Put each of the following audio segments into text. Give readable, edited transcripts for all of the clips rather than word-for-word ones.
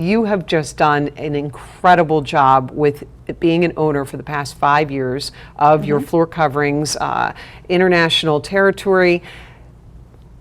You have just done an incredible job with being an owner for the past 5 years of your floor coverings, international territory.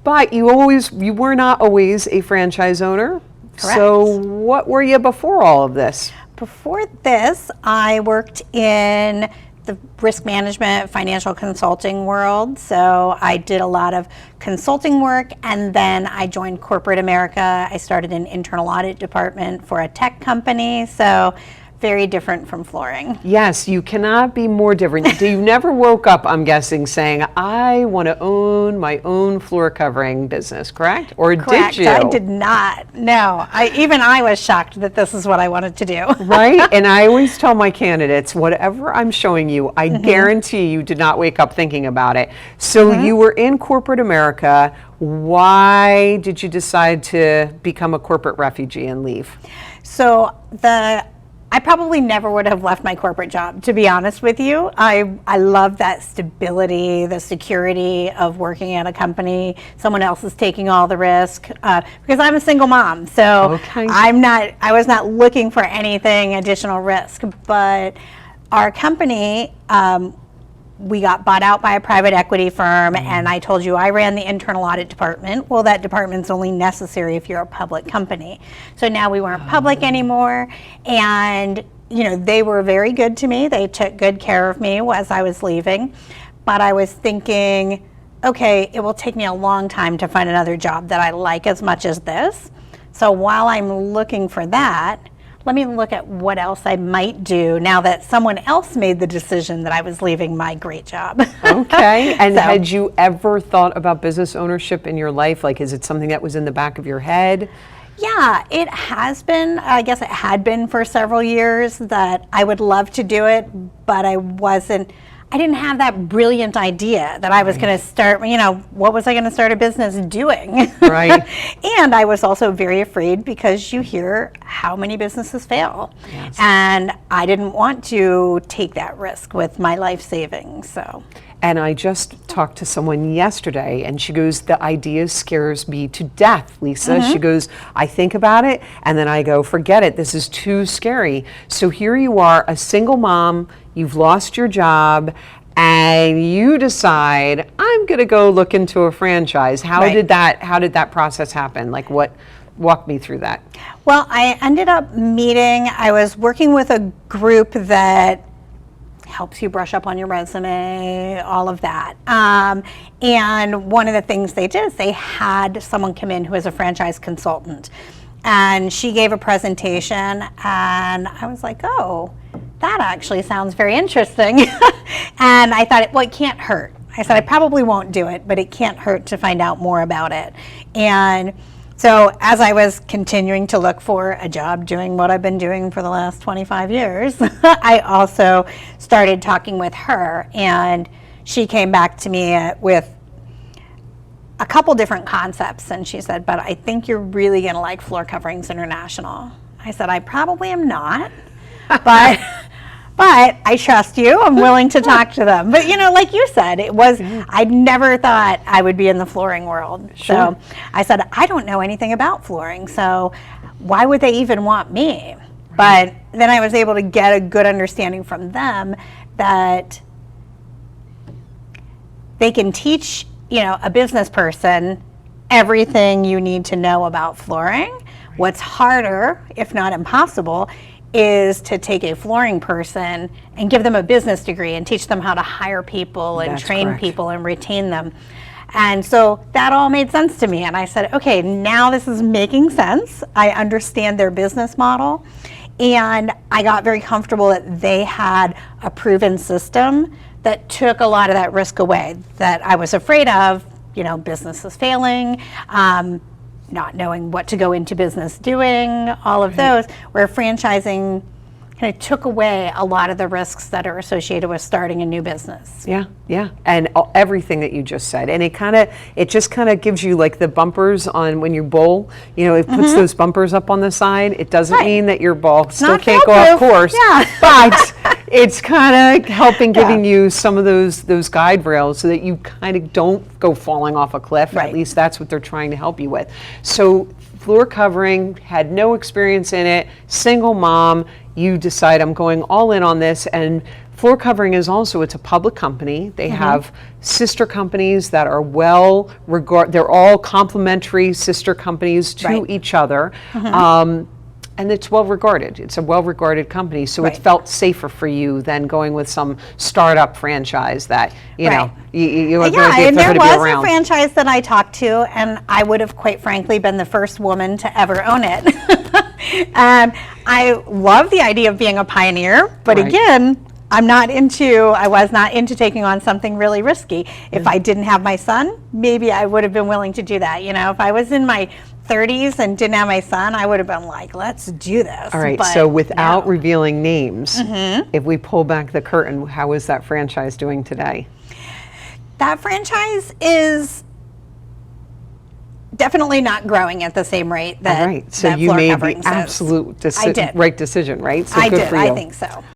But you were not always a franchise owner. Correct. So what were you before all of this? Before this, I worked in the risk management, financial consulting world. So I did a lot of consulting work, and then I joined corporate America. I started an internal audit department for a tech company. So very different from flooring. Yes, you cannot be more different. You never woke up, I'm guessing, saying, I want to own my own floor covering business, correct? Or Correct. did you? I did not. No. I was shocked that this is what I wanted to do. Right? And I always tell my candidates, whatever I'm showing you, I guarantee you did not wake up thinking about it. So you were in corporate America. Why did you decide to become a corporate refugee and leave? So I probably never would have left my corporate job, to be honest with you. I love that stability, the security of working at a company. Someone else is taking all the risk, because I'm a single mom. So I was not looking for anything additional risk. But our company, we got bought out by a private equity firm, and I told you I ran the internal audit department. Well, that department's only necessary if you're a public company. So now we weren't public anymore, and they were very good to me. They took good care of me as I was leaving. But I was thinking, okay, it will take me a long time to find another job that I like as much as this. So while I'm looking for that, let me look at what else I might do now that someone else made the decision that I was leaving my great job. Okay. And had you ever thought about business ownership in your life? Like, is it something that was in the back of your head? Yeah, it has been. I guess it had been for several years that I would love to do it, but I didn't have that brilliant idea that I was going to start, what was I going to start a business doing? Right. And I was also very afraid because you hear how many businesses fail. Yes. And I didn't want to take that risk with my life savings, so. And I just talked to someone yesterday, and she goes, the idea scares me to death, Lisa. She goes, I think about it, and then I go, forget it, this is too scary. So here you are, a single mom, you've lost your job, and you decide, I'm gonna go look into a franchise. How did that process happen? Like, walk me through that. Well, I ended up I was working with a group that helps you brush up on your resume, all of that. And one of the things they did is they had someone come in who was a franchise consultant. And she gave a presentation, and I was like, oh, that actually sounds very interesting. And I thought, well, it can't hurt. I said, I probably won't do it, but it can't hurt to find out more about it. And so as I was continuing to look for a job doing what I've been doing for the last 25 years, I also started talking with her, and she came back to me with a couple different concepts, and she said, but I think you're really going to like Floor Coverings International. I said, I probably am not, but I trust you. I'm willing to talk to them. But like you said, I never thought I would be in the flooring world. Sure. So I said, I don't know anything about flooring, so why would they even want me? Right. But then I was able to get a good understanding from them that they can teach a business person everything you need to know about flooring. Right. What's harder, if not impossible, is to take a flooring person and give them a business degree and teach them how to hire people and train people and retain them. And so that all made sense to me. And I said, okay, now this is making sense. I understand their business model. And I got very comfortable that they had a proven system that took a lot of that risk away that I was afraid of, businesses failing, not knowing what to go into business doing, all of those, where franchising kind of took away a lot of the risks that are associated with starting a new business. Yeah, yeah, and everything that you just said, and it just kind of gives you like the bumpers on when you bowl. It puts those bumpers up on the side. It doesn't mean that your ball still can't go off course, but it's kind of helping giving you some of those guide rails so that you kind of don't go falling off a cliff. At least that's what they're trying to help you with. So floor covering, had no experience in it, single mom, you decide I'm going all in on this. And floor covering is also, it's a public company. They have sister companies that are well regarded. They're all complementary sister companies to Right. each other. And it's well regarded. It's a well regarded company. So it Right. felt safer for you than going with some startup franchise that, you know, Right. you have no Yeah, idea if and they're there going to be was a around. franchise that I talked to, and I would have quite frankly been the first woman to ever own it. And I love the idea of being a pioneer, but Right. again, I was not into taking on something really risky. If I didn't have my son, maybe I would have been willing to do that. You know, if I was in my 30s and didn't have my son, I would have been like, let's do this. All right, But so without no. revealing names, if we pull back the curtain, how is that franchise doing today? That franchise is definitely not growing at the same rate that, All right, so that you floor made the coverings is. absolute I did. right decision, right? So I good did. for I you. think so.